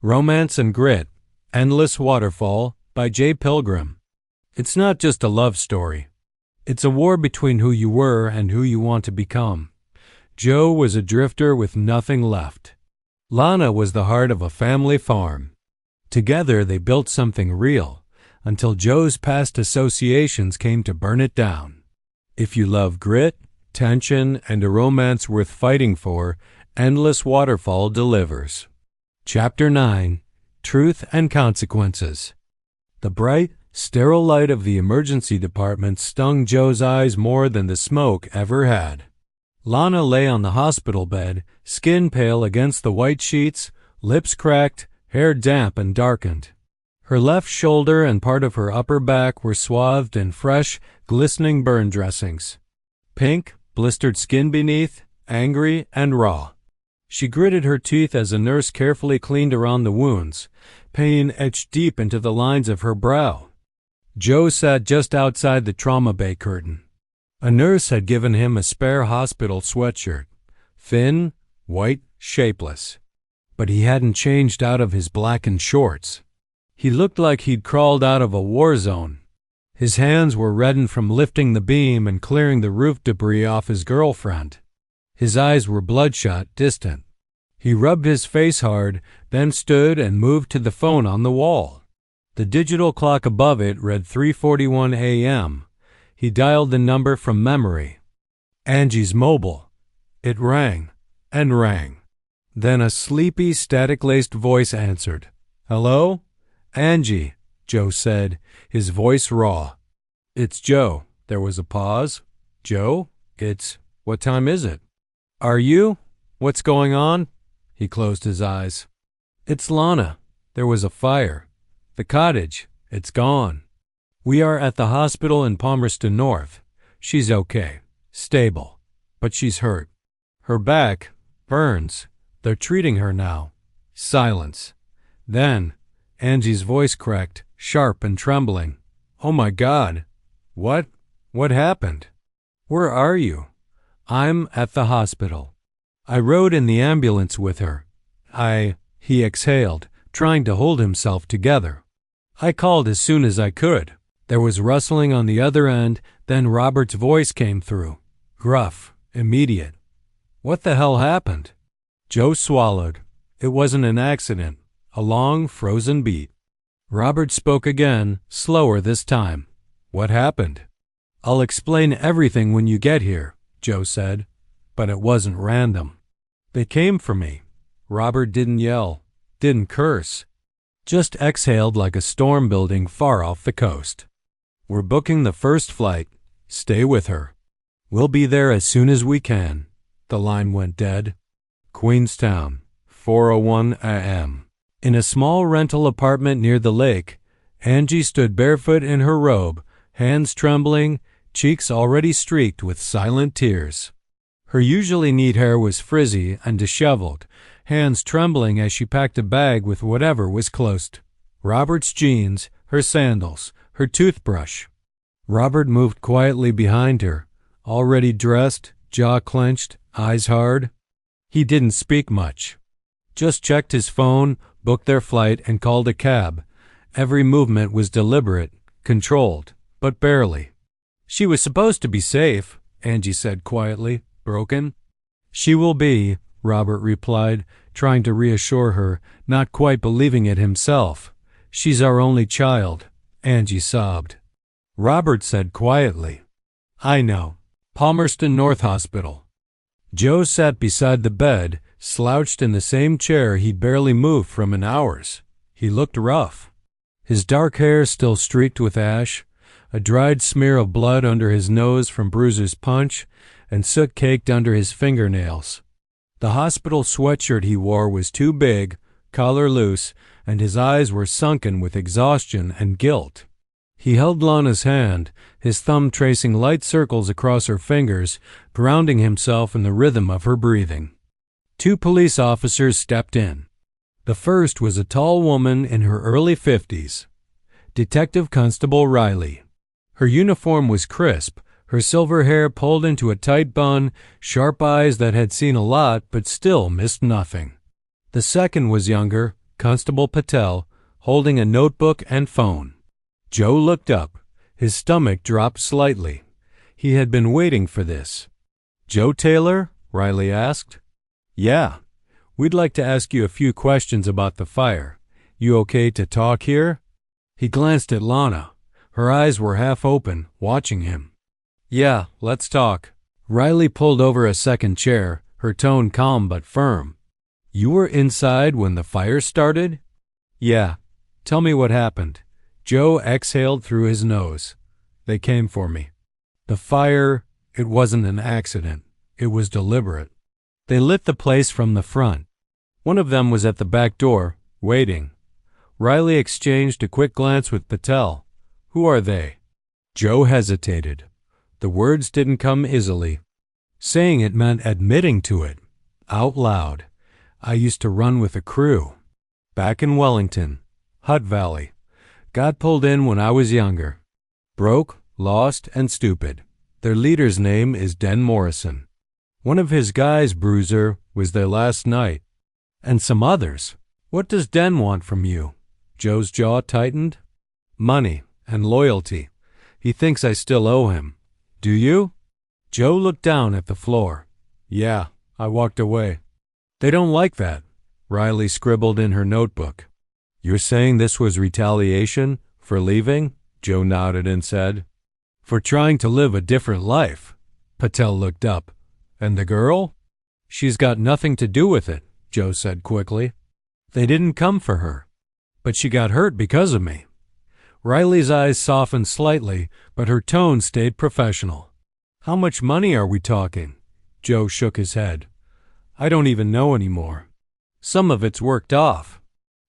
Romance and Grit, Endless Waterfall by J. Pilgrim. It's not just a love story. It's a war between who you were and who you want to become. Joe was a drifter with nothing left. Lana was the heart of a family farm. Together they built something real, until Joe's past associations came to burn it down. If you love grit, tension, and a romance worth fighting for, Endless Waterfall delivers. Chapter 9. Truth and Consequences. The bright, sterile light of the emergency department stung Joe's eyes more than the smoke ever had. Lana lay on the hospital bed, skin pale against the white sheets, lips cracked, hair damp and darkened. Her left shoulder and part of her upper back were swathed in fresh, glistening burn dressings. Pink, blistered skin beneath, angry and raw. She gritted her teeth as a nurse carefully cleaned around the wounds, pain etched deep into the lines of her brow. Joe sat just outside the trauma bay curtain. A nurse had given him a spare hospital sweatshirt, thin, white, shapeless. But he hadn't changed out of his blackened shorts. He looked like he'd crawled out of a war zone. His hands were reddened from lifting the beam and clearing the roof debris off his girlfriend. His eyes were bloodshot, distant. He rubbed his face hard, then stood and moved to the phone on the wall. The digital clock above it read 3:41 a.m. He dialed the number from memory. Angie's mobile. It rang and rang. Then a sleepy, static-laced voice answered. "Hello? Angie," Joe said, his voice raw. "It's Joe." There was a pause. "Joe? What time is it?" "Are you? What's going on?" He closed his eyes. "It's Lana. There was a fire. The cottage. It's gone. We are at the hospital in Palmerston North. She's okay. Stable. But she's hurt. Her back. Burns. They're treating her now." Silence. Then, Angie's voice cracked, sharp and trembling. "Oh my God. What happened?" "Where are you?" "I'm at the hospital. I rode in the ambulance with her. He exhaled, trying to hold himself together. "I called as soon as I could." There was rustling on the other end, then Robert's voice came through. Gruff, immediate. "What the hell happened?" Joe swallowed. It wasn't an accident. A long, frozen beat. Robert spoke again, slower this time. "What happened?" "I'll explain everything when you get here," Joe said. But it wasn't random. "They came for me." Robert didn't yell, didn't curse. Just exhaled like a storm building far off the coast. "We're booking the first flight. Stay with her. We'll be there as soon as we can." The line went dead. Queenstown, 4:01 a.m. In a small rental apartment near the lake, Angie stood barefoot in her robe, hands trembling, cheeks already streaked with silent tears. Her usually neat hair was frizzy and disheveled, hands trembling as she packed a bag with whatever was close. Robert's jeans, her sandals, her toothbrush. Robert moved quietly behind her, already dressed, jaw clenched, eyes hard. He didn't speak much. Just checked his phone, booked their flight, and called a cab. Every movement was deliberate, controlled, but barely. "She was supposed to be safe," Angie said quietly, broken. "She will be," Robert replied, trying to reassure her, not quite believing it himself. "She's our only child," Angie sobbed. Robert said quietly, "I know. Palmerston North Hospital." Joe sat beside the bed, slouched in the same chair he'd barely moved from in hours. He looked rough. His dark hair still streaked with ash, a dried smear of blood under his nose from Bruiser's punch, and soot caked under his fingernails. The hospital sweatshirt he wore was too big, collar loose, and his eyes were sunken with exhaustion and guilt. He held Lana's hand, his thumb tracing light circles across her fingers, grounding himself in the rhythm of her breathing. Two police officers stepped in. The first was a tall woman in her early 50s, Detective Constable Riley. Her uniform was crisp, her silver hair pulled into a tight bun, sharp eyes that had seen a lot but still missed nothing. The second was younger, Constable Patel, holding a notebook and phone. Joe looked up. His stomach dropped slightly. He had been waiting for this. "Joe Taylor?" Riley asked. "Yeah. We'd like to ask you a few questions about the fire. You okay to talk here?" He glanced at Lana. Her eyes were half open, watching him. "Yeah, let's talk." Riley pulled over a second chair, her tone calm but firm. "You were inside when the fire started?" "Yeah. Tell me what happened." Joe exhaled through his nose. "They came for me. The fire, it wasn't an accident. It was deliberate. They lit the place from the front. One of them was at the back door, waiting." Riley exchanged a quick glance with Patel. "Who are they?" Joe hesitated. The words didn't come easily. Saying it meant admitting to it, out loud. "I used to run with a crew. Back in Wellington, Hutt Valley. Got pulled in when I was younger. Broke, lost, and stupid. Their leader's name is Den Morrison. One of his guys, Bruiser, was there last night. And some others. What does Den want from you?" Joe's jaw tightened. "Money and loyalty. He thinks I still owe him. Do you?" Joe looked down at the floor. "Yeah, I walked away." "They don't like that," Riley scribbled in her notebook. "You're saying this was retaliation for leaving?" Joe nodded and said. "For trying to live a different life." Patel looked up. "And the girl?" "She's got nothing to do with it," Joe said quickly. "They didn't come for her. But she got hurt because of me." Riley's eyes softened slightly, but her tone stayed professional. "How much money are we talking?" Joe shook his head. "I don't even know anymore. Some of it's worked off.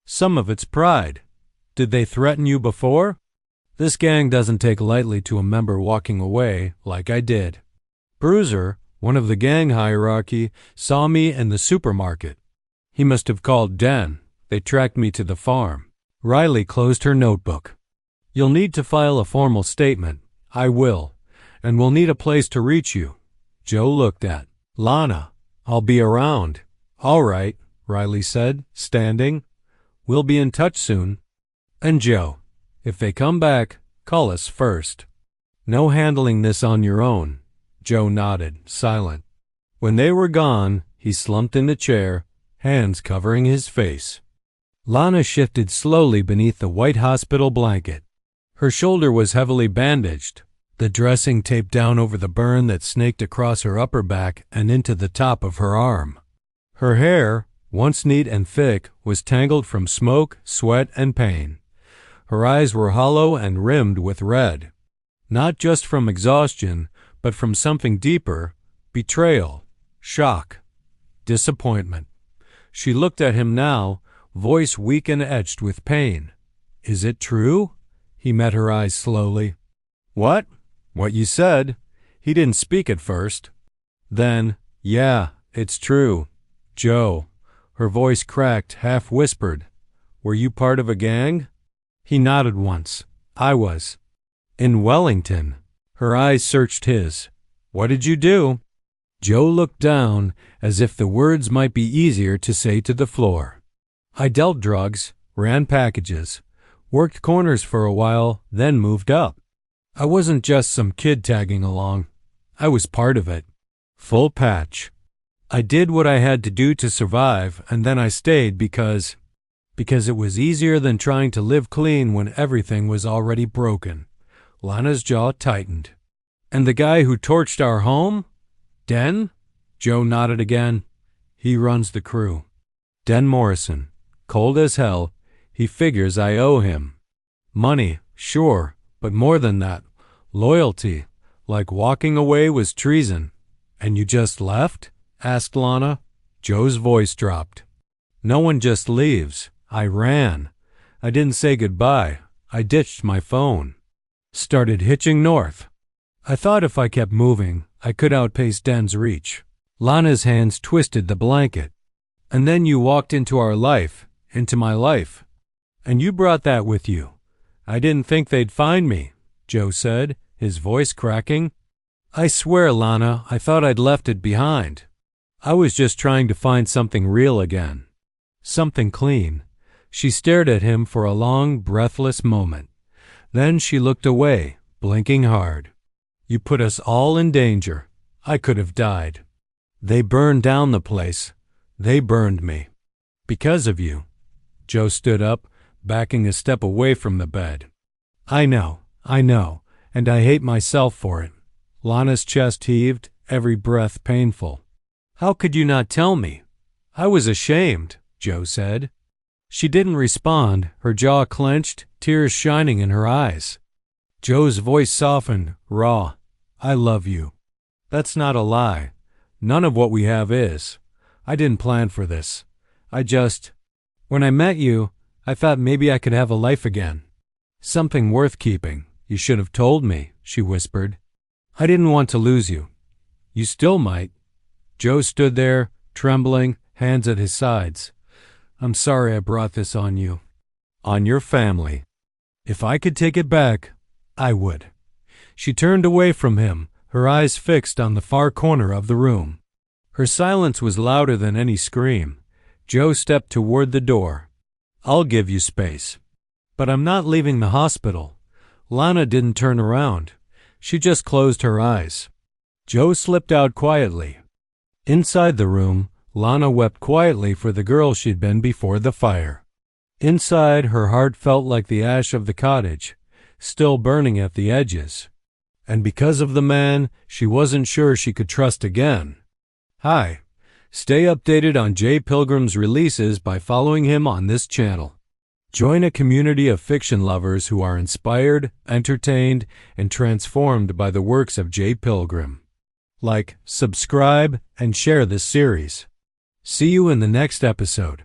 Some of it's pride. Did they threaten you before?" "This gang doesn't take lightly to a member walking away, like I did. Bruiser, one of the gang hierarchy, saw me in the supermarket. He must have called Den. They tracked me to the farm." Riley closed her notebook. "You'll need to file a formal statement. I will. And we'll need a place to reach you." Joe looked at Lana. "I'll be around." "All right," Riley said, standing. "We'll be in touch soon. And Joe, if they come back, call us first. No handling this on your own." Joe nodded, silent. When they were gone, he slumped in the chair, hands covering his face. Lana shifted slowly beneath the white hospital blanket. Her shoulder was heavily bandaged, the dressing taped down over the burn that snaked across her upper back and into the top of her arm. Her hair, once neat and thick, was tangled from smoke, sweat, and pain. Her eyes were hollow and rimmed with red, not just from exhaustion, but from something deeper: betrayal, shock, disappointment. She looked at him now, voice weak and etched with pain. "Is it true?" He met her eyes slowly. "What?" "What you said." He didn't speak at first. Then, "Yeah, it's true. Joe." Her voice cracked, half whispered. "Were you part of a gang?" He nodded once. "I was." "In Wellington." Her eyes searched his. "What did you do?" Joe looked down, as if the words might be easier to say to the floor. "I dealt drugs, ran packages, worked corners for a while, then moved up. I wasn't just some kid tagging along. I was part of it. Full patch. I did what I had to do to survive, and then I stayed because it was easier than trying to live clean when everything was already broken." Lana's jaw tightened. "And the guy who torched our home? Den?" Joe nodded again. "He runs the crew. Den Morrison. Cold as hell. He figures I owe him. Money, sure, but more than that. Loyalty. Like walking away was treason." "And you just left?" asked Lana. Joe's voice dropped. "No one just leaves. I ran. I didn't say goodbye. I ditched my phone. Started hitching north. I thought if I kept moving, I could outpace Den's reach." Lana's hands twisted the blanket. "And then you walked into our life, into my life. And you brought that with you. I didn't think they'd find me," Joe said, his voice cracking. "I swear, Lana, I thought I'd left it behind. I was just trying to find something real again. Something clean. She stared at him for a long, breathless moment. Then she looked away, blinking hard. You put us all in danger. I could have died. They burned down the place. They burned me. Because of you. Joe stood up, backing a step away from the bed. I know, and I hate myself for it. Lana's chest heaved, every breath painful. How could you not tell me? I was ashamed, Joe said. She didn't respond, her jaw clenched, tears shining in her eyes. Joe's voice softened, raw. I love you. That's not a lie. None of what we have is. I didn't plan for this. When I met you, I thought maybe I could have a life again. Something worth keeping. You should have told me, she whispered. I didn't want to lose you. You still might. Joe stood there, trembling, hands at his sides. I'm sorry I brought this on you. On your family. If I could take it back, I would. She turned away from him, her eyes fixed on the far corner of the room. Her silence was louder than any scream. Joe stepped toward the door. I'll give you space. But I'm not leaving the hospital. Lana didn't turn around. She just closed her eyes. Joe slipped out quietly. Inside the room, Lana wept quietly for the girl she'd been before the fire. Inside, her heart felt like the ash of the cottage, still burning at the edges. And because of the man, she wasn't sure she could trust again. Hi. Stay updated on J. Pilgrim's releases by following him on this channel. Join a community of fiction lovers who are inspired, entertained, and transformed by the works of J. Pilgrim. Like, subscribe, and share this series. See you in the next episode.